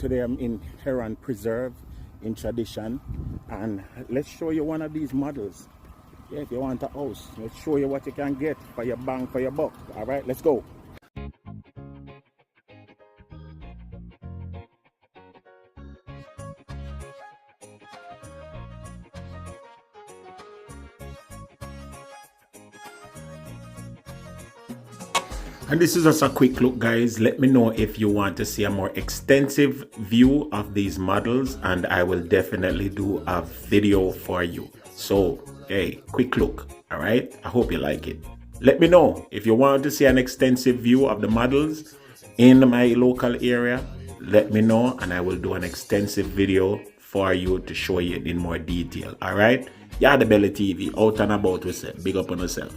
Today I'm in Heron Preserve in Tradition, and let's show you one of these models. Yeah, if you want a house, let's show you what you can get for your bang for your buck. All right, let's go. And this is just a quick look, guys. Let me know if you want to see a more extensive view of these models, and I will definitely do a video for you. So, hey, quick look. All right, I hope you like it. Let me know if you want to see an extensive view of the models in my local area. Let me know, and I will do an extensive video for you to show you in more detail. All right, yeah, the Belly TV out and about with it. Big up on yourself.